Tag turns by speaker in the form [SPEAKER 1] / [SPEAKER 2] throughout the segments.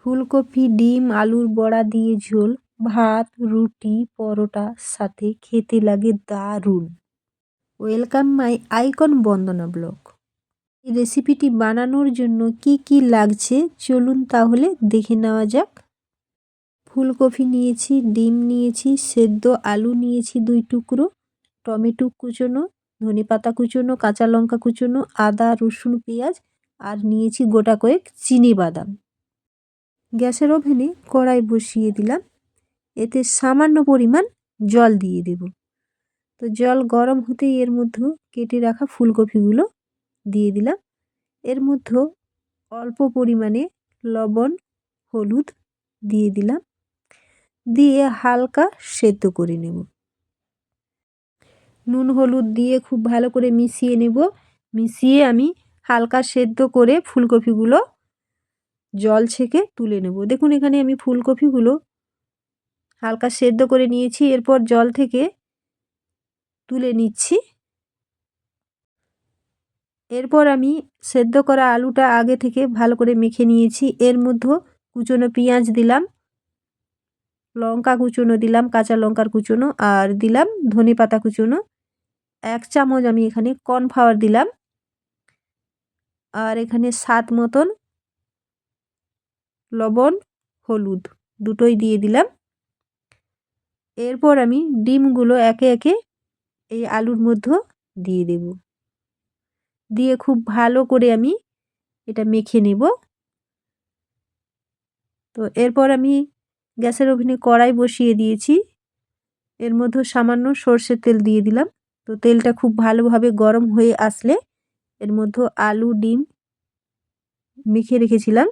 [SPEAKER 1] ফুলকপি, ডিম, আলুর বড়া দিয়ে ঝোল ভাত, রুটি, পরোটার সাথে খেতে লাগে দারুণ। Welcome my icon Bandana blog. এই রেসিপিটি বানানোর জন্য কি কি লাগছে চলুন তাহলে দেখে নেওয়া যাক। ফুলকপি নিয়েছি, ডিম নিয়েছি, সেদ্ধ আলু নিয়েছি 2 টুকরো, টমেটো কুচোনো, ধনেপাতা কুচোনো, কাঁচা লঙ্কা কুচোনো, আদা, রসুন, পেঁয়াজ আর নিয়েছি গোটা কয়েক চিনিবাদাম। গ্যাসের ওভেনে কড়াই বসিয়ে দিলাম, এতে সামান্য পরিমাণ জল দিয়ে দেব। তো জল গরম হতেই এর মধ্যে কেটে রাখা ফুলকপিগুলো দিয়ে দিলাম। এর মধ্যে অল্প পরিমাণে লবণ, হলুদ দিয়ে দিলাম, দিয়ে হালকা সেদ্ধ করে নেব। নুন হলুদ দিয়ে খুব ভালো করে মিশিয়ে নেব। মিশিয়ে আমি হালকা সেদ্ধ করে ফুলকপিগুলো জল ছেঁকে তুলে নেব। দেখুন এখানে আমি ফুলকপিগুলো হালকা সেদ্ধ করে নিয়েছি, এরপর জল থেকে তুলে নিচ্ছি। এরপর আমি সেদ্ধ করা আলুটা আগে থেকে ভালো করে মেখে নিয়েছি। এর মধ্যে কুচনো পেঁয়াজ দিলাম, লঙ্কা কুচনো দিলাম, কাঁচা লঙ্কার কুচনো আর দিলাম ধনেপাতা কুচনো। 1 চামচ আমি এখানে কর্নফ্লাওয়ার দিলাম আর এখানে স্বাদ মতন লবণ, হলুদ দুটোই দিয়ে দিলাম। এরপর আমি ডিমগুলো একে একে এই আলুর মধ্যে দিয়ে দেব। দিয়ে খুব ভালো করে আমি এটা মেখে নেব। তো এরপর আমি গ্যাসের ওভেনে কড়াই বসিয়ে দিয়েছি, এর মধ্যে সামান্য সর্ষের তেল দিয়ে দিলাম। তো তেলটা খুব ভালোভাবে গরম হয়ে আসলে এর মধ্যে আলু, ডিম মেখে রেখেছিলাম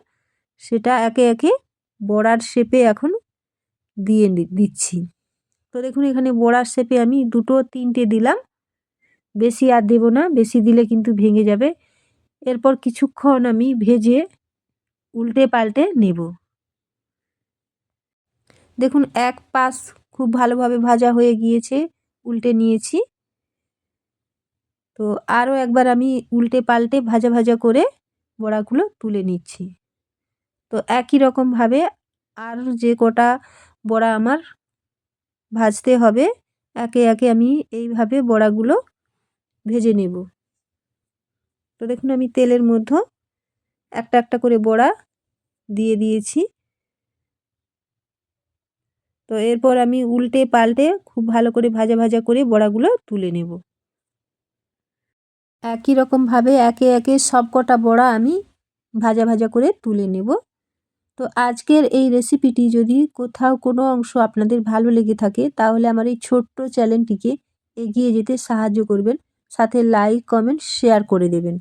[SPEAKER 1] সেটা একে একে বড়ার শেপে এখন দিয়ে দিচ্ছি। তো দেখুন এখানে বড়ার শেপে আমি 2-3টে দিলাম, বেশি আর দেব না, বেশি দিলে কিন্তু ভেঙে যাবে। এরপর কিছুক্ষণ আমি ভেজে উল্টে পাল্টে নেব। দেখুন এক পাশ খুব ভালোভাবে ভাজা হয়ে গিয়েছে, উল্টে নিয়েছি। তো আরও একবার আমি উল্টে পাল্টে ভাজা ভাজা করে বড়াগুলো তুলে নিচ্ছি। তো একই রকমভাবে আর যে কটা বড়া আমার ভাজতে হবে একে একে আমি এইভাবে বড়াগুলো ভেজে নেব। তো দেখুন আমি তেলের মধ্যে একটা একটা করে বড়া দিয়ে দিয়েছি। তো এরপর আমি উল্টে পাল্টে খুব ভালো করে ভাজা ভাজা করে বড়াগুলো তুলে নেব। একই রকমভাবে একে একে সব কটা বড়া আমি ভাজা ভাজা করে তুলে নেব। তো আজকের এই রেসিপিটি যদি কোথাও কোনো অংশ আপনাদের ভালো লেগে থাকে তাহলে আমার এই ছোট্ট চ্যানেলটিকে এগিয়ে যেতে সাহায্য করবেন, সাথে লাইক, কমেন্ট, শেয়ার করে দেবেন।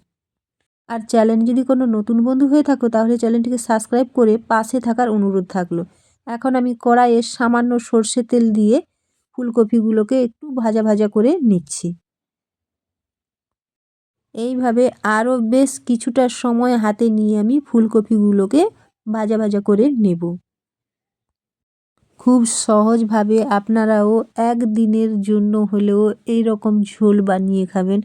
[SPEAKER 1] আর চ্যানেল যদি কোনো নতুন বন্ধু হয়ে থাকো তাহলে চ্যানেলটিকে সাবস্ক্রাইব করে পাশে থাকার অনুরোধ থাকলো। এখন আমি কড়াইয়ে সামান্য সর্ষের তেল দিয়ে ফুলকপিগুলোকে একটু ভাজা ভাজা করে নিচ্ছি। এইভাবে আরও বেশ কিছুটা সময় হাতে নিয়ে আমি ফুলকপিগুলোকে ভাজা ভাজা করে নেব। খুব সহজভাবে আপনারাও একদিনের জন্য হলেও এই রকম ঝোল বানিয়ে খাবেন।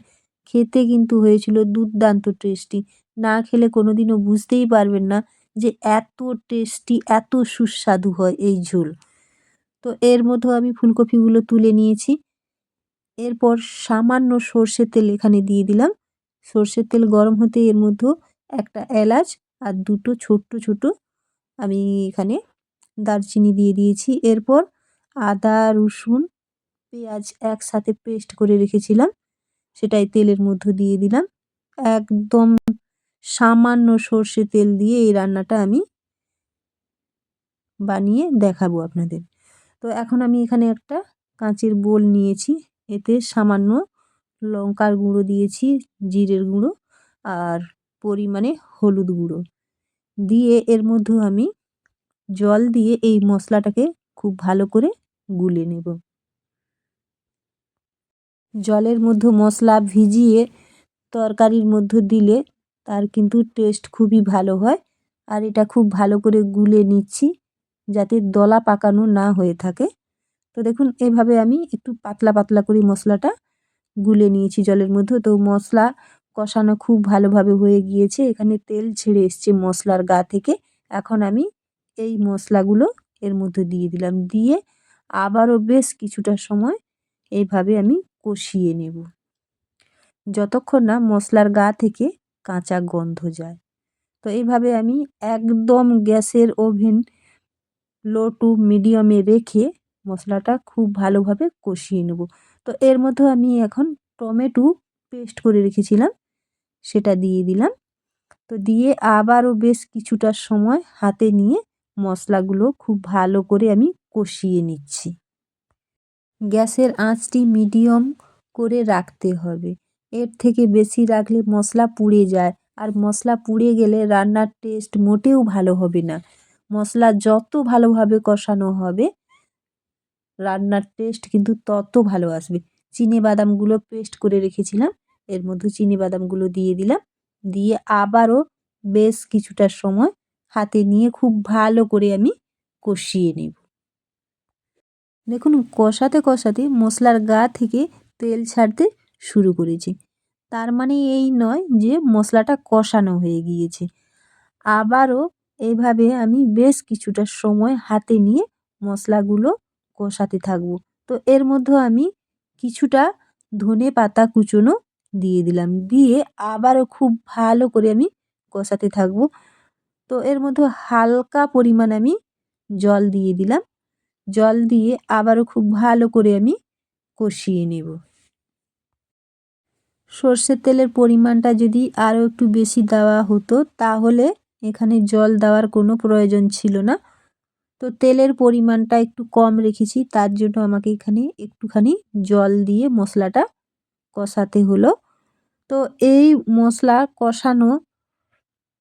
[SPEAKER 1] খেতে কিন্তু হয়েছিল দুর্দান্ত টেস্টি। না খেলে কোনোদিনও বুঝতেই পারবেন না যে এত টেস্টি, এত সুস্বাদু হয় এই ঝোল। তো এর মধ্যেও আমি ফুলকপিগুলো তুলে নিয়েছি। এরপর সামান্য সর্ষের তেল এখানে দিয়ে দিলাম। সর্ষের তেল গরম হতে এর মধ্যে একটা এলাচ আর 2টো ছোট্ট ছোট আমি এখানে দারচিনি দিয়ে দিয়েছি। এরপর আদা, রসুন, পেঁয়াজ একসাথে পেস্ট করে রেখেছিলাম সেটাই তেলের মধ্যে দিয়ে দিলাম। একদম সামান্য সর্ষে তেল দিয়ে এই রান্নাটা আমি বানিয়ে দেখাবো আপনাদের। তো এখন আমি এখানে একটা কাঁচের বোল নিয়েছি, এতে সামান্য লঙ্কার গুঁড়ো দিয়েছি, জিরের গুঁড়ো আর পরিমাণে হলুদ গুঁড়ো দিয়ে এর মধ্যেও আমি জল দিয়ে এই মশলাটাকে খুব ভালো করে গুলে নেব। জলের মধ্যে মশলা ভিজিয়ে তরকারির মধ্যে দিলে তার কিন্তু টেস্ট খুবই ভালো হয়। আর এটা খুব ভালো করে গুলে নিচ্ছি যাতে দলা পাকানো না হয়ে থাকে। তো দেখুন এভাবে আমি একটু পাতলা পাতলা করে মশলাটা গুলে নিয়েছি জলের মধ্যে। তো মশলা কষানো খুব ভালোভাবে হয়ে গিয়েছে, এখানে তেল ছেড়ে এসছে মশলার গা থেকে। এখন আমি এই মশলাগুলো এর মধ্যে দিয়ে দিলাম, দিয়ে আবারও বেশ কিছুটা সময় এইভাবে আমি কষিয়ে নেব, যতক্ষণ না মশলার গা থেকে কাঁচা গন্ধ যায়। তো এইভাবে আমি একদম গ্যাসের ওভেন লো টু মিডিয়ামে রেখে মশলাটা খুব ভালোভাবে কষিয়ে নেব। তো এর মধ্যে আমি এখন টমেটো পেস্ট করে রেখেছিলাম সেটা দিয়ে দিলাম। তো দিয়ে আবারও বেশ কিছুটা সময় হাতে নিয়ে মশলাগুলো খুব ভালো করে আমি কষিয়ে নিচ্ছি। গ্যাসের আঁচটি মিডিয়াম করে রাখতে হবে, এর থেকে বেশি রাখলে মশলা পুড়ে যায়, আর মশলা পুড়ে গেলে রান্নার টেস্ট মোটেও ভালো হবে না। মশলা যত ভালোভাবে কষানো হবে রান্নার টেস্ট কিন্তু তত ভালো আসবে। চিনিবাদামগুলো পেস্ট করে রেখেছিলাম, এর মধ্যে চিনিবাদামগুলো দিয়ে দিলাম, দিয়ে আবারও বেশ কিছুটা সময় হাতে নিয়ে খুব ভালো করে আমি কষিয়ে নেব। দেখুন কষাতে কষাতে মশলার গা থেকে তেল ছাড়তে শুরু করেছে, তার মানে এই নয় যে মশলাটা কষানো হয়ে গিয়েছে। আবারও এইভাবে আমি বেশ কিছুটা সময় হাতে নিয়ে মশলাগুলো কষাতে থাকবো। তো এর মধ্যে আমি কিছুটা ধনে পাতা কুচোনো দিয়ে দিলাম, দিয়ে আবারও খুব ভালো করে আমি কষাতে থাকবো। তো এর মধ্যে হালকা পরিমাণ আমি জল দিয়ে দিলাম, জল দিয়ে আবারও খুব ভালো করে আমি কষিয়ে নেব। সর্ষের তেলের পরিমাণটা যদি আরও একটু বেশি দেওয়া হতো তাহলে এখানে জল দেওয়ার কোনো প্রয়োজন ছিল না। তো তেলের পরিমাণটা একটু কম রেখেছি, তার জন্য আমাকে এখানে একটুখানি জল দিয়ে মশলাটা কষাতে হলো। তো এই মশলা কষানো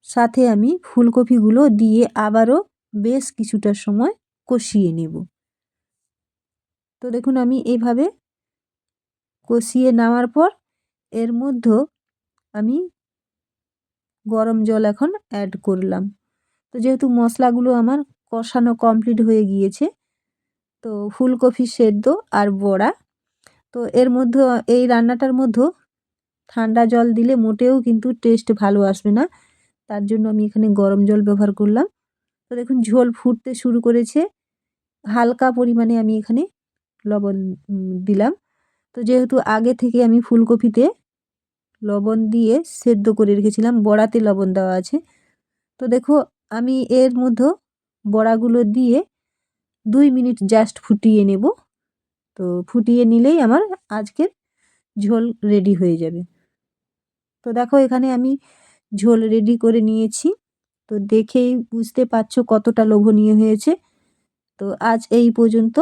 [SPEAKER 1] সাথে আমি ফুলকপিগুলো দিয়ে আবারও বেশ কিছুটা সময় কষিয়ে নেব। তো দেখুন আমি এইভাবে কষিয়ে নেওয়ার পর এর মধ্যে আমি গরম জল এখন অ্যাড করলাম। তো যেহেতু মশলাগুলো আমার কষানো কমপ্লিট হয়ে গিয়েছে, তো ফুলকপি সেদ্ধ আর বড়া, তো এর মধ্যে এই রান্নাটার মধ্যে ঠান্ডা জল দিলে মোটেও কিন্তু টেস্ট ভালো আসবে না, তার জন্য আমি এখানে গরম জল ব্যবহার করলাম। তো দেখুন ঝোল ফুটতে শুরু করেছে, হালকা পরিমাণে আমি এখানে লবণ দিলাম। তো যেহেতু আগে থেকে আমি ফুলকপিতে লবণ দিয়ে সেদ্ধ করে রেখেছিলাম, বড়াতে লবণ দেওয়া আছে। তো দেখো আমি এর মধ্যে বড়াগুলো দিয়ে 2 মিনিট জাস্ট ফুটিয়ে নেব। তো ফুটিয়ে নিলেই আমার আজকের ঝোল রেডি হয়ে যাবে। তো দেখো এখানে আমি ঝোল রেডি করে নিয়েছি, তো দেখেই বুঝতে পারছো কতটা লোভনীয় হয়েছে। তো আজ এই পর্যন্ত।